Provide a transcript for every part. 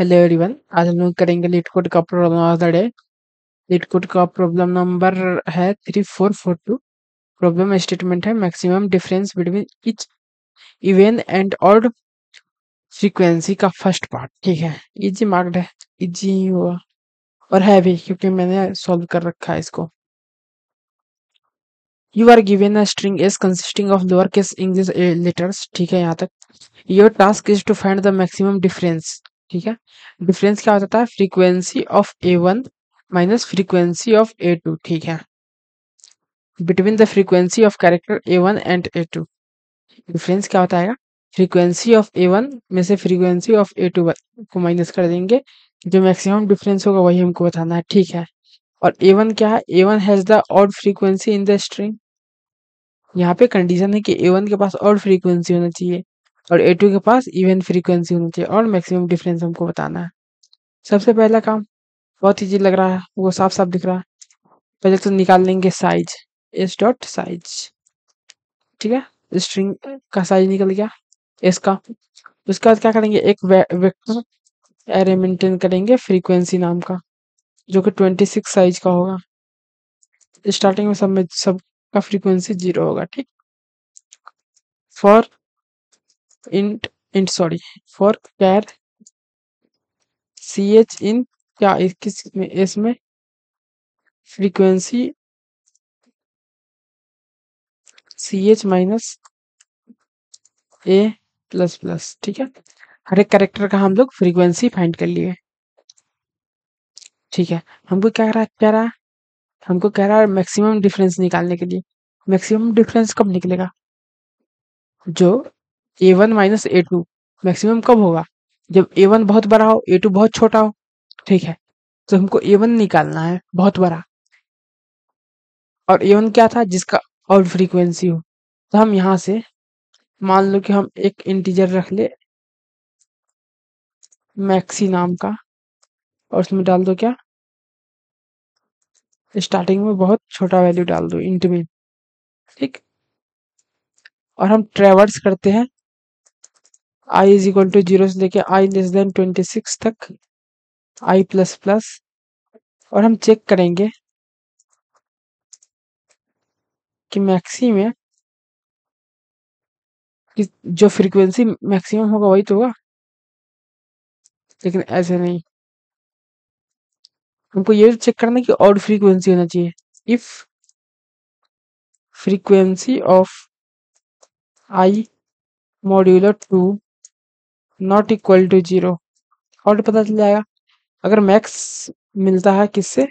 Hello everyone, आज हम लोग करेंगे लीड कोड का problem of the day. Leet code का प्रॉब्लम नंबर है 3442। प्रॉब्लम स्टेटमेंट है maximum difference between etch even and odd frequency का फर्स्ट पार्ट। ठीक है, इजी मार्क्ड है, इजी हुआ और है भी क्योंकि मैंने सॉल्व कर रखा है इसको। You are given a string S consisting of lower case English letters. ठीक है, यहाँ तक। Your task is to find the maximum difference. ठीक है, डिफरेंस क्या होता है? Frequency of A1 minus frequency of A2। ठीक है, between the frequency of character A1 and A2। Difference क्या होता है? फ्रीक्वेंसी ऑफ A1 में से फ्रीक्वेंसी ऑफ A2 को माइनस कर देंगे, जो मैक्सिमम डिफरेंस होगा वही हमको बताना है। ठीक है, और A1 क्या है? A1 has the odd frequency in the string. यहाँ पे कंडीशन है कि A1 के पास ऑड फ्रीक्वेंसी होना चाहिए और A2 के पास इवन फ्रीक्वेंसी होना चाहिए और मैक्सिमम डिफरेंस हमको बताना है। सबसे पहला काम बहुत इजी लग रहा है, वो साफ साफ दिख रहा है। पहले तो निकाल लेंगे साइज, एस डॉट साइज। ठीक है, स्ट्रिंग का साइज निकल गया एस का। उसके बाद क्या करेंगे? एक वेक्टर एरे मेंटेन करेंगे फ्रीक्वेंसी नाम का, जो कि 26 साइज का होगा। स्टार्टिंग में सब का फ्रीक्वेंसी 0 होगा। ठीक, for int int sorry for char C H in क्या किस में एस में frequency C H minus A plus plus. ठीक है, हर एक कैरेक्टर का हम लोग फ्रीक्वेंसी फाइंड कर लिए। ठीक है, हमको क्या कह रहा है? हमको कह रहा है मैक्सिमम डिफरेंस निकालने के लिए। मैक्सिमम डिफरेंस कब निकलेगा? जो A1 माइनस A2 मैक्सिमम कब होगा? जब A1 बहुत बड़ा हो, A2 बहुत छोटा हो। ठीक है, तो हमको A1 निकालना है बहुत बड़ा, और A1 क्या था? जिसका और फ्रीक्वेंसी हो। तो हम यहाँ से मान लो कि हम एक इंटीजर रख ले मैक्सी नाम का, और उसमें डाल दो क्या? स्टार्टिंग में बहुत छोटा वैल्यू डाल दो इंट में। ठीक, और हम ट्रेवर्स करते हैं I इज इक्वल टू 0 से लेके I लेस देन 26 तक, I प्लस प्लस। और हम चेक करेंगे कि मैक्सी में कि जो फ्रीक्वेंसी मैक्सिमम होगा वही तो होगा, लेकिन ऐसे नहीं। हमको ये चेक करना है कि ऑड फ्रीक्वेंसी होना चाहिए। If frequency of I modular 2 not equal to 0, odd पता चल जाएगा। अगर मैक्स मिलता है किससे?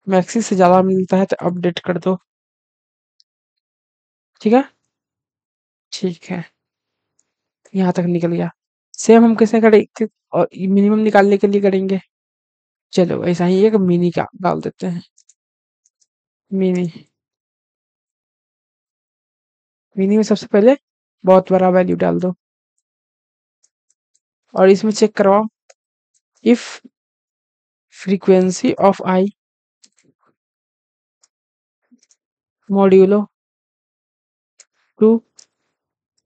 मैक्सी से ज्यादा मिलता है तो अपडेट कर दो। ठीक है, ठीक है, यहाँ तक निकल गया। सेम हम कैसे करेंगे और मिनिमम निकालने के लिए करेंगे? चलो ऐसा ही एक मिनी का डाल देते हैं। मिनी मिनी में सबसे पहले बहुत बड़ा वैल्यू डाल दो और इसमें चेक करवाओ if frequency of I modulo 2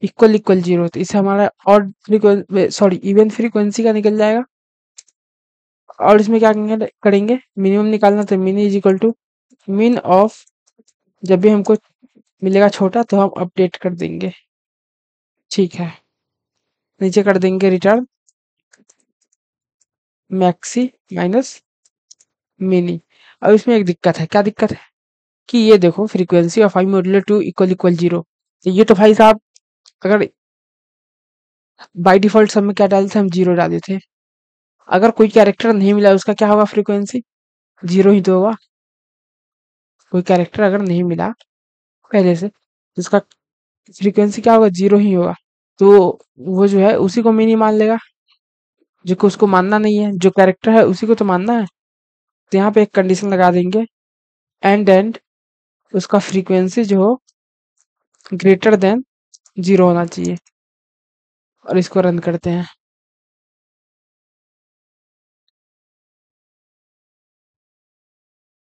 equal equal 0, तो इससे हमारा और फ्रीक्वेंसी सॉरी इवन फ्रीक्वेंसी का निकल जाएगा। और इसमें क्या करेंगे? मिनिमम निकालना, तो मिनी इज इक्वल टू मिन ऑफ, जब भी हमको मिलेगा छोटा तो हम अपडेट कर देंगे। ठीक है, नीचे कर देंगे रिटर्न मैक्सी माइनस मिनी। अब इसमें एक दिक्कत है। क्या दिक्कत है? कि ये देखो frequency of I modular 2 equal equal 0, तो ये तो भाई साहब अगर बाय डिफॉल्ट सब में क्या डाले थे? हम 0 डाले थे। अगर कोई कैरेक्टर नहीं मिला उसका क्या होगा? फ्रीक्वेंसी 0 ही तो होगा। कोई कैरेक्टर अगर नहीं मिला पहले से तो उसका फ्रीक्वेंसी क्या होगा? 0 ही होगा। तो वो जो है उसी को मिनी मान लेगा, जो कि उसको मानना नहीं है। जो कैरेक्टर है उसी को तो मानना है। तो यहाँ पे एक कंडीशन लगा देंगे, एंड उसका फ्रीक्वेंसी जो हो ग्रेटर देन 0 होना चाहिए। और इसको रन करते हैं।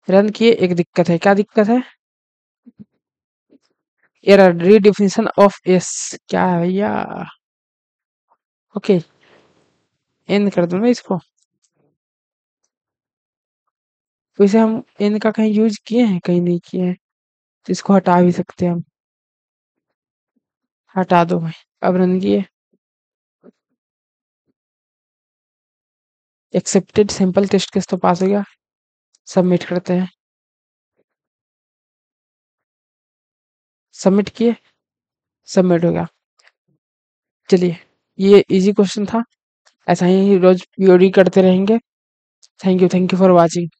रन किए, एक दिक्कत है। क्या दिक्कत है? Error redefinition of S. क्या है भैया? ओके, एन कर दो ना इसको। वैसे हम एन का कहीं यूज किए हैं, कहीं नहीं किए हैं, तो इसको हटा भी सकते हैं हम। हटा दो भाई। अब रन किए। एक्सेप्टेड सिंपल टेस्ट केस तो पास हो गया। सबमिट करते हैं। सबमिट किए। सबमिट हो गया। चलिए, ये इजी क्वेश्चन था। ऐसा ही रोज पीओडी करते रहेंगे। Thank you for watching.